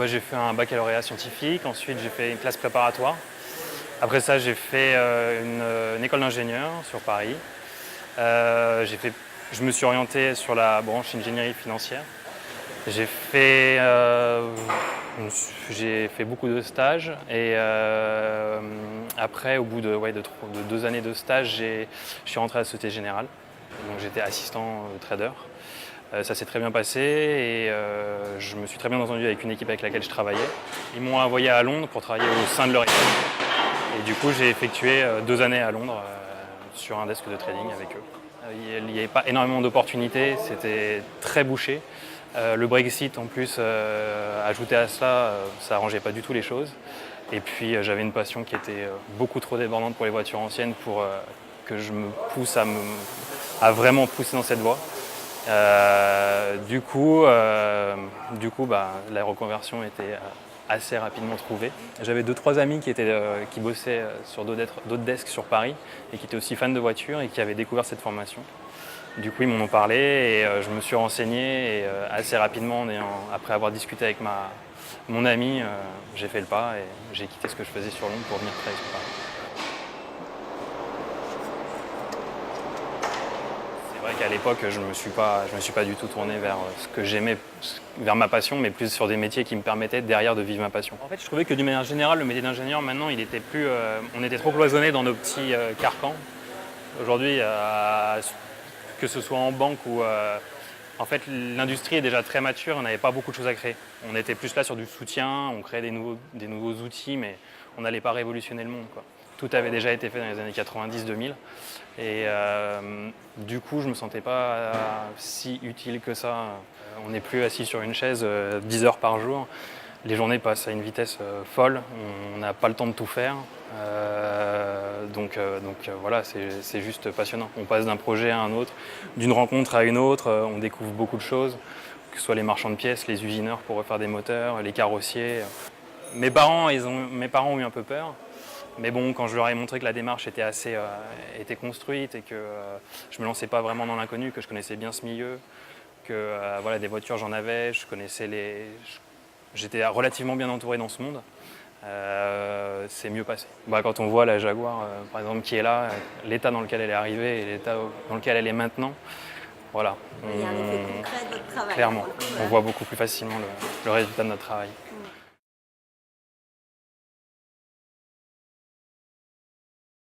J'ai fait un baccalauréat scientifique, ensuite j'ai fait une classe préparatoire. Après ça, j'ai fait une école d'ingénieur sur Paris. Je me suis orienté sur la branche ingénierie financière. J'ai fait, j'ai fait beaucoup de stages et après, au bout de 2 années de stage, je suis rentré à la Société Générale. Donc j'étais assistant trader. Ça s'est très bien passé et je me suis très bien entendu avec une équipe avec laquelle je travaillais. Ils m'ont envoyé à Londres pour travailler au sein de leur équipe. Et du coup, j'ai effectué 2 années à Londres sur un desk de trading avec eux. Il n'y avait pas énormément d'opportunités, c'était très bouché. Le Brexit en plus, ajouté à cela, ça n'arrangeait pas du tout les choses. Et puis j'avais une passion qui était beaucoup trop débordante pour les voitures anciennes pour que je me pousse à vraiment pousser dans cette voie. Du coup, la reconversion était assez rapidement trouvée. J'avais 2-3 amis qui bossaient sur d'autres desks sur Paris et qui étaient aussi fans de voitures et qui avaient découvert cette formation. Du coup, ils m'en ont parlé et je me suis renseigné et assez rapidement, après avoir discuté avec mon ami, j'ai fait le pas et j'ai quitté ce que je faisais sur Londres pour venir travailler sur Paris. C'est vrai qu'à l'époque, je me suis pas du tout tourné vers ce que j'aimais, vers ma passion, mais plus sur des métiers qui me permettaient derrière de vivre ma passion. En fait, je trouvais que d'une manière générale, le métier d'ingénieur, maintenant, on était trop cloisonné dans nos petits carcans. Aujourd'hui, que ce soit en banque ou en fait l'industrie est déjà très mature, on n'avait pas beaucoup de choses à créer. On était plus là sur du soutien, on créait des nouveaux outils, mais on n'allait pas révolutionner le monde, quoi. Tout avait déjà été fait dans les années 90-2000 et du coup je me sentais pas si utile que ça. On n'est plus assis sur une chaise 10 heures par jour. Les journées passent à une vitesse folle, on n'a pas le temps de tout faire. Donc voilà, c'est juste passionnant. On passe d'un projet à un autre, d'une rencontre à une autre, on découvre beaucoup de choses, que ce soit les marchands de pièces, les usineurs pour refaire des moteurs, les carrossiers. Mes parents ont eu un peu peur, mais bon, quand je leur ai montré que la démarche était construite et que je me lançais pas vraiment dans l'inconnu, que je connaissais bien ce milieu, que des voitures j'en avais, j'étais relativement bien entouré dans ce monde. C'est mieux passé. Quand on voit la Jaguar, par exemple, qui est là, l'état dans lequel elle est arrivée et l'état dans lequel elle est maintenant, voilà. Il y a un effet concret de votre travail. Clairement, on voit beaucoup plus facilement le résultat de notre travail.